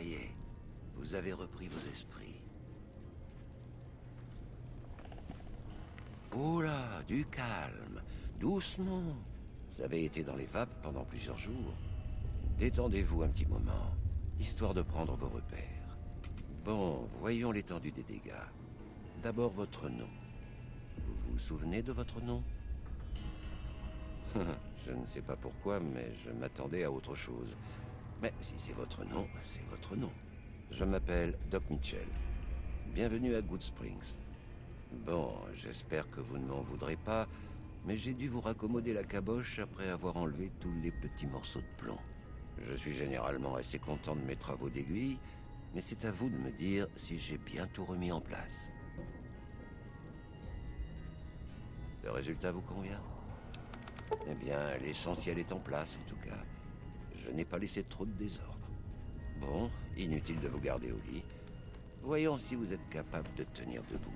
y est, vous avez repris vos esprits. Oula, du calme, doucement. Vous avez été dans les vapes pendant plusieurs jours. Détendez-vous un petit moment, histoire de prendre vos repères. Bon, voyons l'étendue des dégâts. D'abord votre nom. Vous vous souvenez de votre nom? Je ne sais pas pourquoi, mais je m'attendais à autre chose. Mais si c'est votre nom, c'est votre nom. Je m'appelle Doc Mitchell. Bienvenue à Good Springs. Bon, j'espère que vous ne m'en voudrez pas, mais j'ai dû vous raccommoder la caboche après avoir enlevé tous les petits morceaux de plomb. Je suis généralement assez content de mes travaux d'aiguille, mais c'est à vous de me dire si j'ai bien tout remis en place. Le résultat vous convient? Eh bien, l'essentiel est en place, en tout cas. Je n'ai pas laissé trop de désordre. Bon, inutile de vous garder au lit. Voyons si vous êtes capable de tenir debout.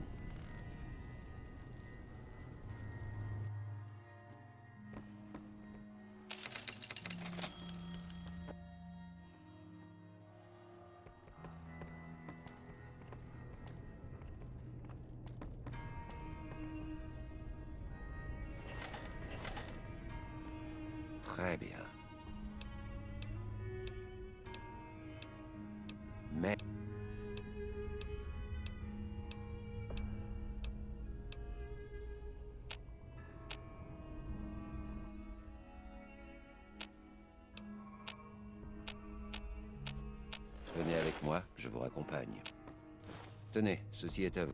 Très bien. Mais... Venez avec moi, je vous raccompagne. Tenez, ceci est à vous.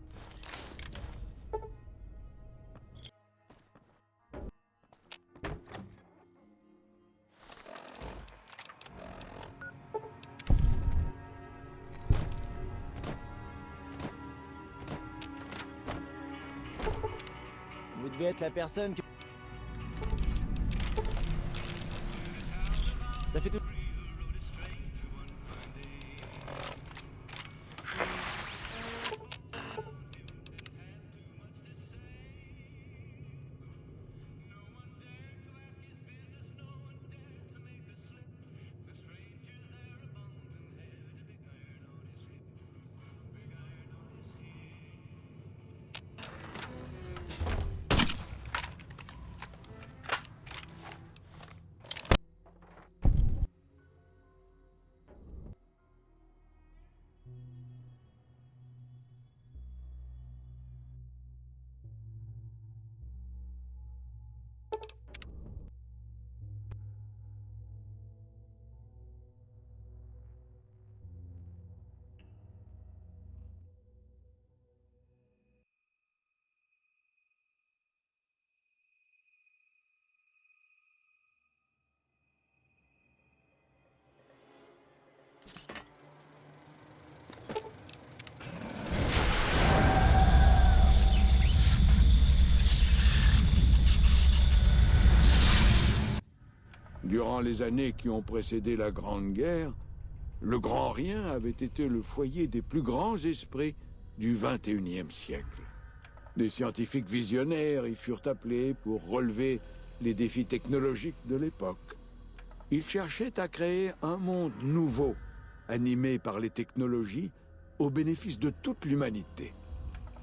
Vous devez être la personne que... Ça fait tout... Durant les années qui ont précédé la Grande Guerre, le Grand Rien avait été le foyer des plus grands esprits du XXIe siècle. Des scientifiques visionnaires y furent appelés pour relever les défis technologiques de l'époque. Ils cherchaient à créer un monde nouveau, animé par les technologies, au bénéfice de toute l'humanité.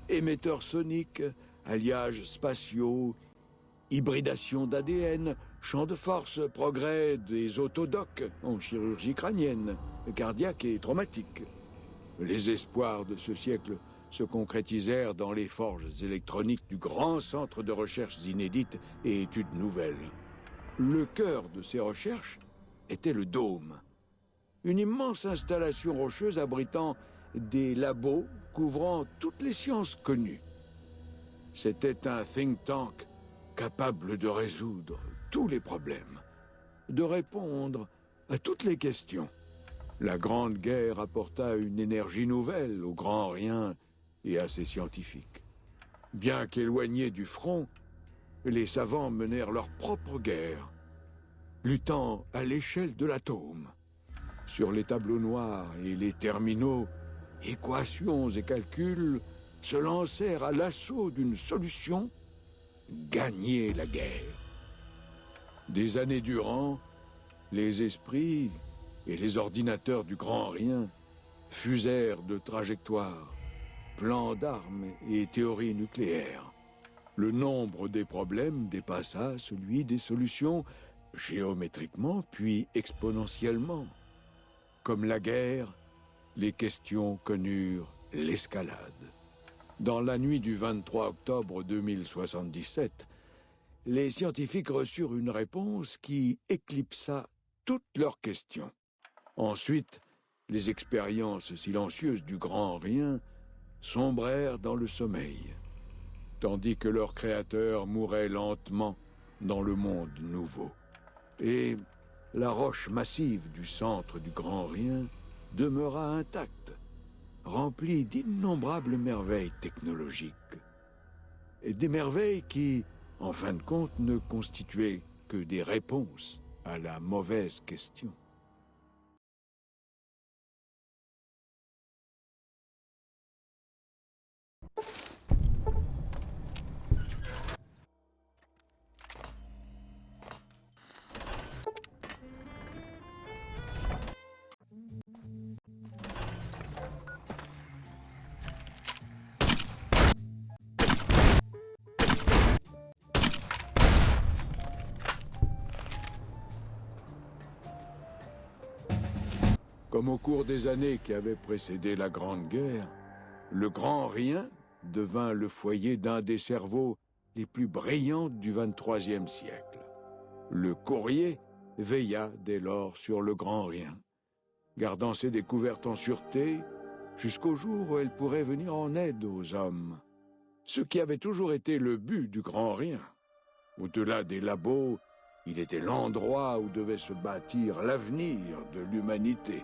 Émetteurs soniques, alliages spatiaux, hybridation d'ADN, champ de force, progrès des autodocs en chirurgie crânienne, cardiaque et traumatique. Les espoirs de ce siècle se concrétisèrent dans les forges électroniques du grand centre de recherches inédites et études nouvelles. Le cœur de ces recherches était le Dôme, une immense installation rocheuse abritant des labos couvrant toutes les sciences connues. C'était un think tank capable de résoudre tous les problèmes, de répondre à toutes les questions. La Grande Guerre apporta une énergie nouvelle au Grand Rien et à ses scientifiques. Bien qu'éloignés du front, les savants menèrent leur propre guerre, luttant à l'échelle de l'atome. Sur les tableaux noirs et les terminaux, équations et calculs se lancèrent à l'assaut d'une solution: gagner la guerre. Des années durant, les esprits et les ordinateurs du Grand Rien fusèrent de trajectoires, plans d'armes et théories nucléaires. Le nombre des problèmes dépassa celui des solutions géométriquement puis exponentiellement. Comme la guerre, les questions connurent l'escalade. Dans la nuit du 23 octobre 2077, les scientifiques reçurent une réponse qui éclipsa toutes leurs questions. Ensuite, les expériences silencieuses du Grand Rien sombrèrent dans le sommeil, tandis que leur créateur mourait lentement dans le monde nouveau. Et la roche massive du centre du Grand Rien demeura intacte, remplie d'innombrables merveilles technologiques. Et des merveilles qui, en fin de compte, ne constituaient que des réponses à la mauvaise question. Comme au cours des années qui avaient précédé la Grande Guerre, le Grand Rien devint le foyer d'un des cerveaux les plus brillants du XXIIIe siècle. Le Courrier veilla dès lors sur le Grand Rien, gardant ses découvertes en sûreté jusqu'au jour où elles pourraient venir en aide aux hommes. Ce qui avait toujours été le but du Grand Rien. Au-delà des labos, il était l'endroit où devait se bâtir l'avenir de l'humanité.